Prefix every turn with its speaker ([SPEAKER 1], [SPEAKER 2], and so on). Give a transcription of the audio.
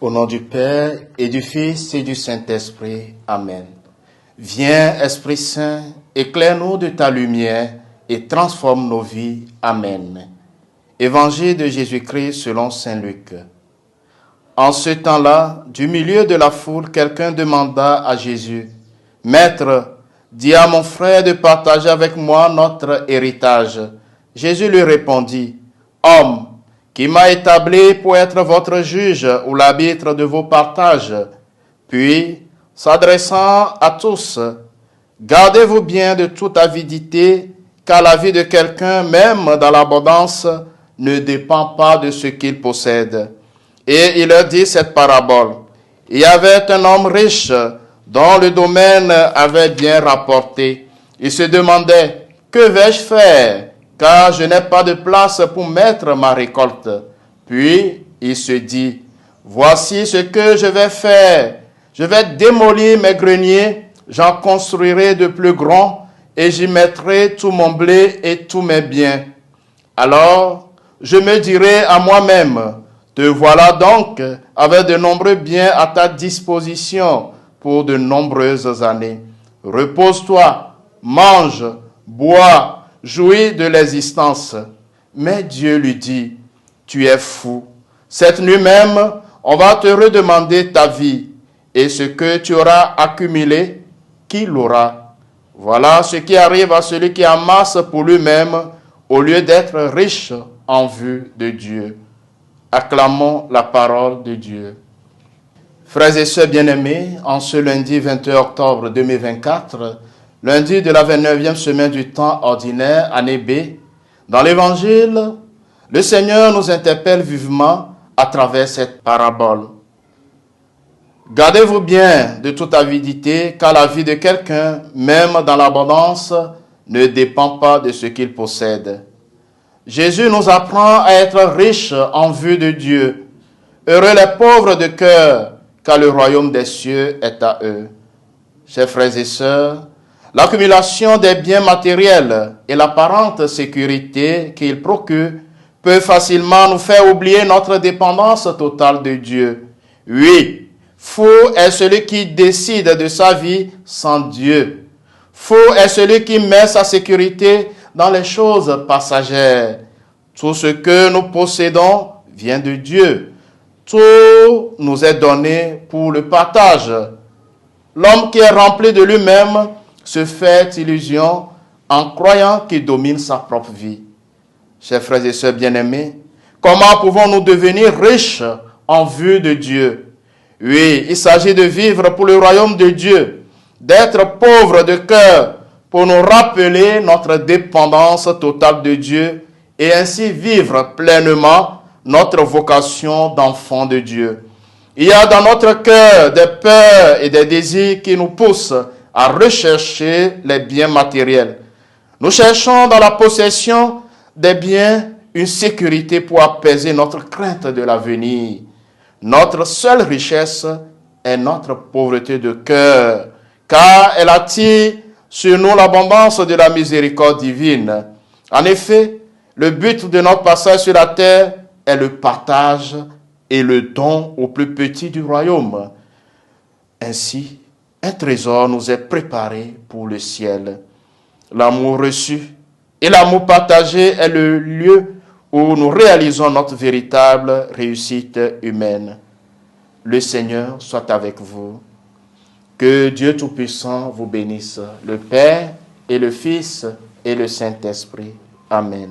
[SPEAKER 1] Au nom du Père et du Fils et du Saint-Esprit. Amen. Viens, Esprit Saint, éclaire-nous de ta lumière et transforme nos vies. Amen. Évangile de Jésus-Christ selon saint Luc. En ce temps-là, du milieu de la foule, quelqu'un demanda à Jésus, « Maître, dis à mon frère de partager avec moi notre héritage. » Jésus lui répondit, « Homme, qui m'a établi pour être votre juge ou l'arbitre de vos partages. » Puis, s'adressant à tous, « Gardez-vous bien de toute avidité, car la vie de quelqu'un, même dans l'abondance, ne dépend pas de ce qu'il possède. » Et il leur dit cette parabole. Il y avait un homme riche dont le domaine avait bien rapporté. Il se demandait, « Que vais-je faire ? Car je n'ai pas de place pour mettre ma récolte. » Puis il se dit, « Voici ce que je vais faire. Je vais démolir mes greniers, j'en construirai de plus grands, et j'y mettrai tout mon blé et tous mes biens. Alors je me dirai à moi-même, te voilà donc avec de nombreux biens à ta disposition pour de nombreuses années. Repose-toi, mange, bois, jouis de l'existence. » Mais Dieu lui dit, « Tu es fou. Cette nuit même, on va te redemander ta vie, et ce que tu auras accumulé, qui l'aura? Voilà ce qui arrive à celui qui amasse pour lui-même, au lieu d'être riche en vue de Dieu. » Acclamons la parole de Dieu. Frères et sœurs bien-aimés, en ce lundi 21 octobre 2024, lundi de la 29e semaine du temps ordinaire, année B, dans l'Évangile, le Seigneur nous interpelle vivement à travers cette parabole. Gardez-vous bien de toute avidité, car la vie de quelqu'un, même dans l'abondance, ne dépend pas de ce qu'il possède. Jésus nous apprend à être riches en vue de Dieu. Heureux les pauvres de cœur, car le royaume des cieux est à eux. Chers frères et sœurs, l'accumulation des biens matériels et l'apparente sécurité qu'ils procurent peut facilement nous faire oublier notre dépendance totale de Dieu. Oui, fou est celui qui décide de sa vie sans Dieu. Fou est celui qui met sa sécurité dans les choses passagères. Tout ce que nous possédons vient de Dieu. Tout nous est donné pour le partage. L'homme qui est rempli de lui-même se fait illusion en croyant qu'il domine sa propre vie. Chers frères et sœurs bien-aimés, comment pouvons-nous devenir riches en vue de Dieu? Oui, il s'agit de vivre pour le royaume de Dieu, d'être pauvres de cœur pour nous rappeler notre dépendance totale de Dieu et ainsi vivre pleinement notre vocation d'enfant de Dieu. Il y a dans notre cœur des peurs et des désirs qui nous poussent à rechercher les biens matériels. Nous cherchons dans la possession des biens une sécurité pour apaiser notre crainte de l'avenir. Notre seule richesse est notre pauvreté de cœur, car elle attire sur nous l'abondance de la miséricorde divine. En effet, le but de notre passage sur la terre est le partage et le don au plus petit du royaume. Ainsi, un trésor nous est préparé pour le ciel. L'amour reçu et l'amour partagé est le lieu où nous réalisons notre véritable réussite humaine. Le Seigneur soit avec vous. Que Dieu Tout-Puissant vous bénisse, le Père et le Fils et le Saint-Esprit. Amen.